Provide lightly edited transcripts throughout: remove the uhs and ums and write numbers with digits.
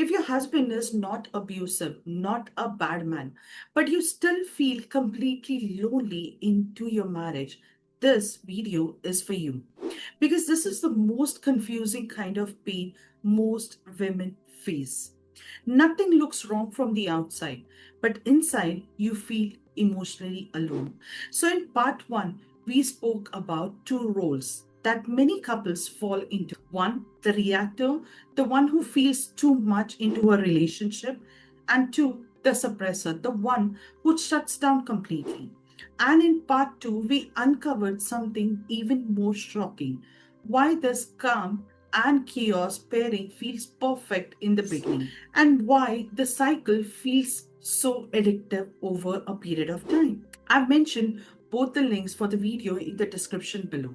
If your husband is not abusive, not a bad man, but you still feel completely lonely into your marriage, this video is for you. Because this is the most confusing kind of pain most women face. Nothing looks wrong from the outside, but inside you feel emotionally alone. So, in part one, we spoke about two roles that many couples fall into. One, the reactor, the one who feels too much into a relationship, and two, the suppressor, the one who shuts down completely. And in part two, we uncovered something even more shocking, why this calm and chaos pairing feels perfect in the beginning, and why the cycle feels so addictive over a period of time. I've mentioned both the links for the video in the description below,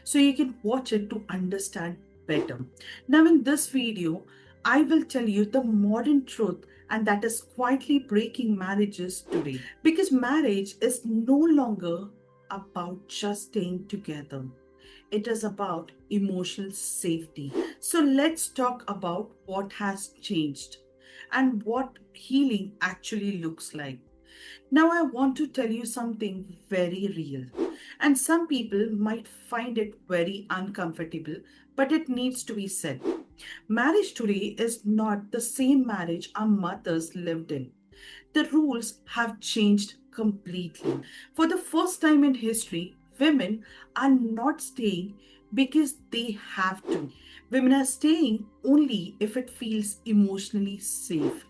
so you can watch it to understand better. Now, in this video, I will tell you the modern truth, and that is quietly breaking marriages today. Because marriage is no longer about just staying together, it is about emotional safety. So let's talk about what has changed and what healing actually looks like. Now, I want to tell you something very real, and some people might find it very uncomfortable, but it needs to be said. Marriage today is not the same marriage our mothers lived in. The rules have changed completely. For the first time in history, women are not staying because they have to. Women are staying only if it feels emotionally safe.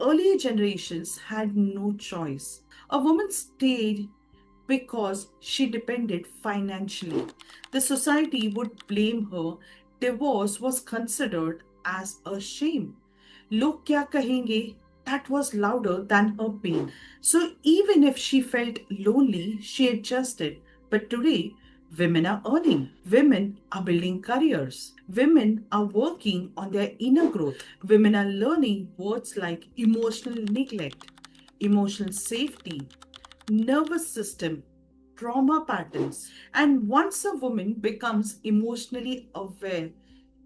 Earlier generations had no choice. A woman stayed because she depended financially. The society would blame her. Divorce was considered as a shame. Log kya kahenge? That was louder than her pain. So even if she felt lonely, she adjusted. But today, women are earning. Women are building careers. Women are working on their inner growth. Women are learning words like emotional neglect, emotional safety, nervous system, trauma patterns. And once a woman becomes emotionally aware,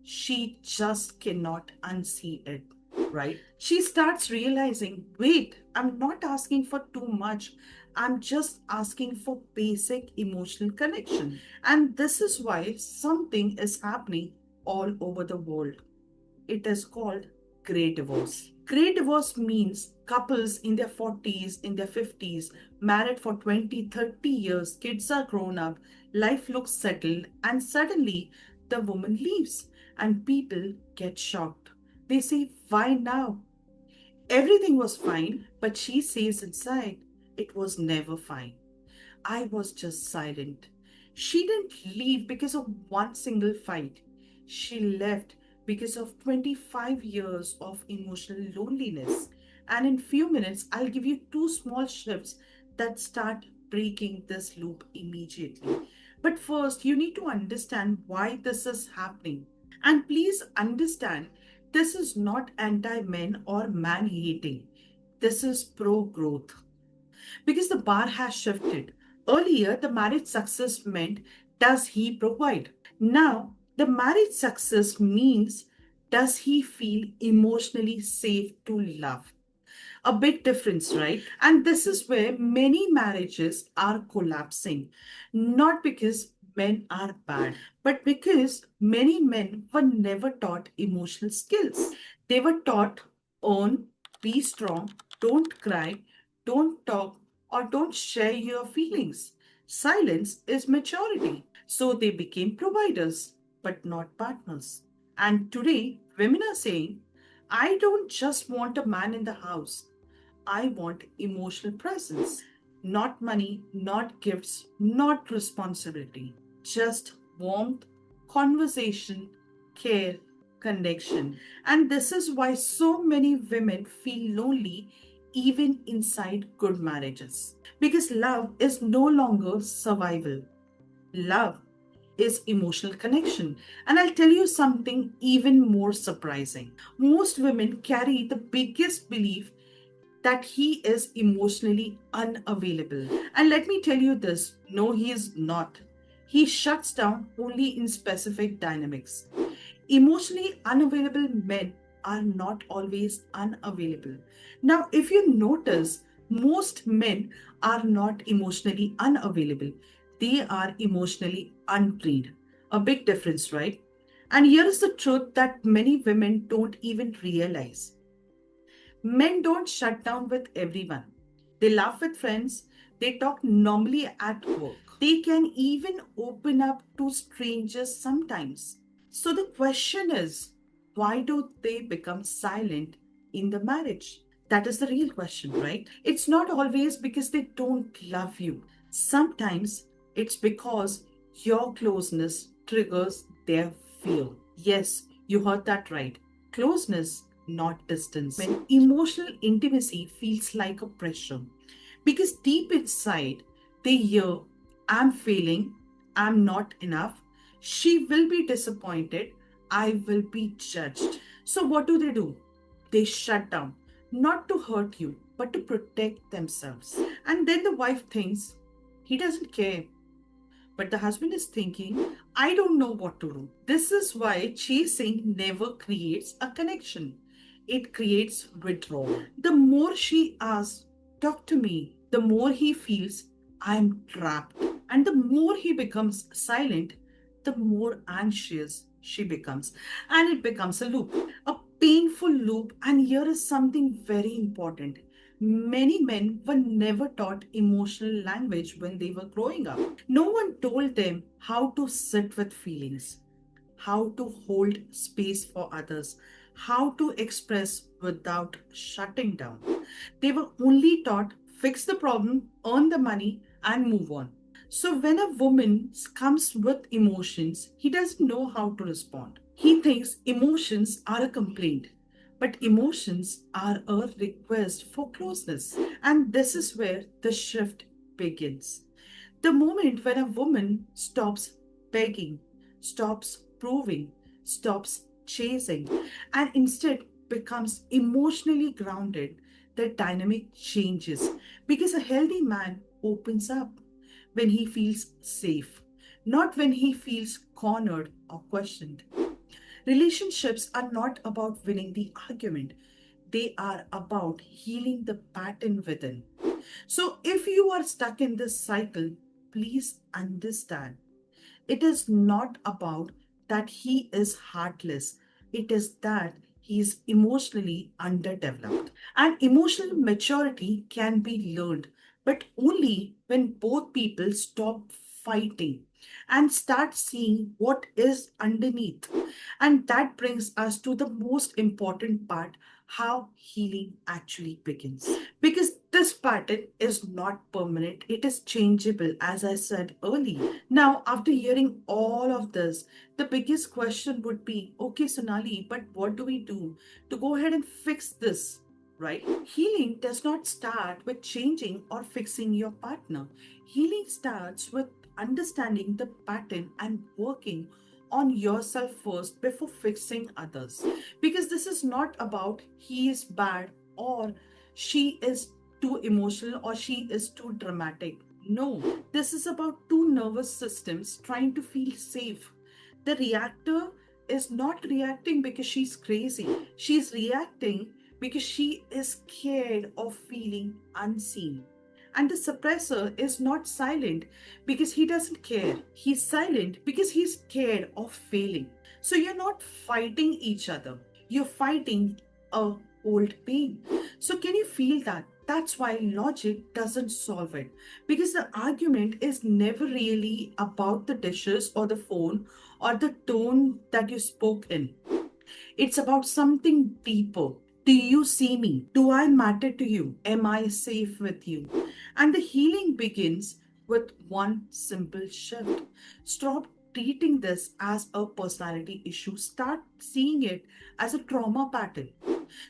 she just cannot unsee it, right? She starts realizing, wait, I'm not asking for too much. I'm just asking for basic emotional connection. And this is why something is happening all over the world. It is called grey divorce. Grey divorce means couples in their 40s, in their 50s, married for 20, 30 years, kids are grown up, life looks settled, and suddenly the woman leaves, and people get shocked. They say, why now? Everything was fine, but she says inside, it was never fine. I was just silent. She didn't leave because of one single fight. She left because of 25 years of emotional loneliness. And in few minutes, I'll give you two small shifts that start breaking this loop immediately. But first, you need to understand why this is happening. And please understand, this is not anti men or man hating. This is pro growth, because the bar has shifted. Earlier, the marriage success meant, does he provide? Now, the marriage success means, does he feel emotionally safe to love? A big difference, right? And this is where many marriages are collapsing. Not because men are bad, but because many men were never taught emotional skills. They were taught, own, be strong, don't cry, don't talk, or don't share your feelings. Silence is maturity. So they became providers, but not partners. And today, women are saying, I don't just want a man in the house. I want emotional presence. Not money, not gifts, not responsibility. Just warmth, conversation, care, connection. And this is why so many women feel lonely even inside good marriages. Because love is no longer survival. Love is emotional connection. And I'll tell you something even more surprising. Most women carry the biggest belief that he is emotionally unavailable. And let me tell you this, no, he is not. He shuts down only in specific dynamics. Emotionally unavailable men are not always unavailable. Now, if you notice, most men are not emotionally unavailable, they are emotionally untrained. A big difference, right? And here is the truth that many women don't even realize. Men don't shut down with everyone. They laugh with friends, they talk normally at work. They can even open up to strangers sometimes. So the question is, why do they become silent in the marriage? That is the real question, right? It's not always because they don't love you. Sometimes it's because your closeness triggers their fear. Yes, you heard that right. Closeness, not distance. When emotional intimacy feels like a pressure, because deep inside they hear, I'm failing, I'm not enough, she will be disappointed, I will be judged. So, what do? They shut down, not to hurt you, but to protect themselves. And then the wife thinks, he doesn't care. But the husband is thinking, I don't know what to do. This is why chasing never creates a connection. It creates withdrawal. The more she asks, talk to me, the more he feels, I'm trapped. And the more he becomes silent, the more anxious she becomes. And it becomes a loop, a painful loop. And here is something very important. Many men were never taught emotional language when they were growing up. No one told them how to sit with feelings, how to hold space for others, how to express without shutting down. They were only taught fix the problem, earn the money, and move on. So when a woman comes with emotions, he doesn't know how to respond. He thinks emotions are a complaint, but emotions are a request for closeness. And this is where the shift begins. The moment when a woman stops begging, stops proving, stops chasing, and instead becomes emotionally grounded, the dynamic changes because a healthy man opens up when he feels safe, not when he feels cornered or questioned. Relationships are not about winning the argument, they are about healing the pattern within. So, if you are stuck in this cycle, please understand it is not about that he is heartless, it is that he is emotionally underdeveloped. And emotional maturity can be learned, but only when both people stop fighting and start seeing what is underneath. And that brings us to the most important part, how healing actually begins. Because this pattern is not permanent, it is changeable, as I said earlier. Now, after hearing all of this, the biggest question would be okay, Sonali, but what do we do to go ahead and fix this? Right? Healing does not start with changing or fixing your partner. Healing starts with understanding the pattern and working on yourself first before fixing others. Because this is not about he is bad or she is too emotional or she is too dramatic. No, this is about two nervous systems trying to feel safe. The reactor is not reacting because she's crazy. She's reacting because she is scared of feeling unseen. And the suppressor is not silent because he doesn't care. He's silent because he's scared of failing. So you're not fighting each other. You're fighting a old pain. So can you feel that? That's why logic doesn't solve it. Because the argument is never really about the dishes or the phone or the tone that you spoke in. It's about something deeper. Do you see me? Do I matter to you? Am I safe with you? And the healing begins with one simple shift. Stop treating this as a personality issue. Start seeing it as a trauma pattern.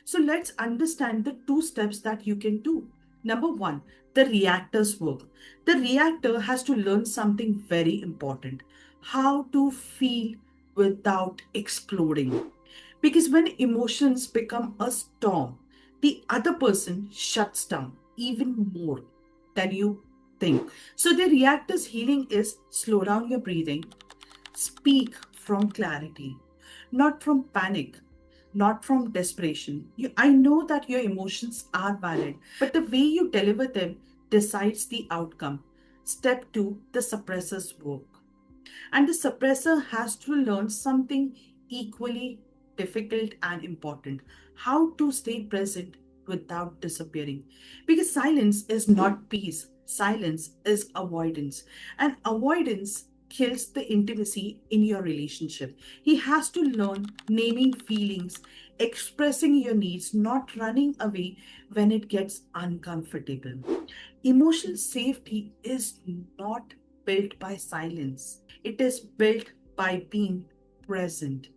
So let's understand the two steps that you can do. Number one, the reactor's work. The reactor has to learn something very important, how to feel without exploding. Because when emotions become a storm, the other person shuts down even more than you think. So the reactor's healing is slow down your breathing, speak from clarity, not from panic, not from desperation. I know that your emotions are valid, but the way you deliver them decides the outcome. Step two, the suppressor's work. And the suppressor has to learn something equally difficult and important: how to stay present without disappearing. Because silence is not peace, silence is avoidance. And avoidance kills the intimacy in your relationship. He has to learn naming feelings, expressing your needs, not running away when it gets uncomfortable. Emotional safety is not built by silence, it is built by being present.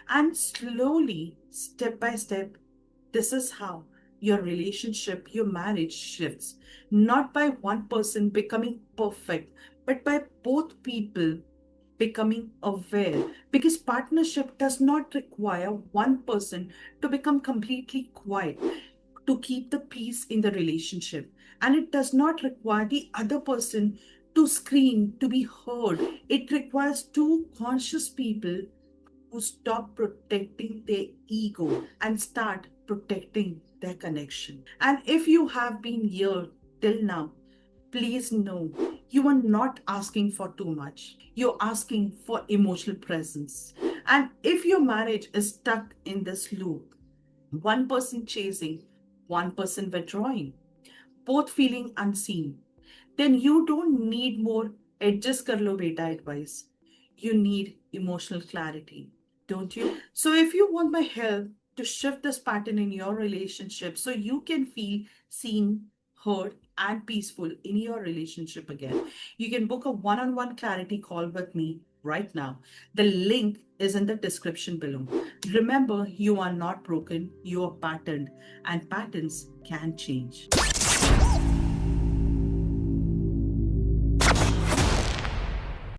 And slowly, step by step, this is how your relationship, your marriage shifts. Not by one person becoming perfect, but by both people becoming aware. Because partnership does not require one person to become completely quiet to keep the peace in the relationship. And it does not require the other person to scream, to be heard. It requires two conscious people who stop protecting their ego and start protecting their connection. And if you have been here till now, please know you are not asking for too much. You're asking for emotional presence. And if your marriage is stuck in this loop, one person chasing, one person withdrawing, both feeling unseen, then you don't need more adjust kar lo beta advice. You need emotional clarity, don't you? So if you want my help to shift this pattern in your relationship so you can feel seen, heard, and peaceful in your relationship again, you can book a one-on-one clarity call with me right now. The link is in the description below. Remember, you are not broken, you are patterned, and patterns can change.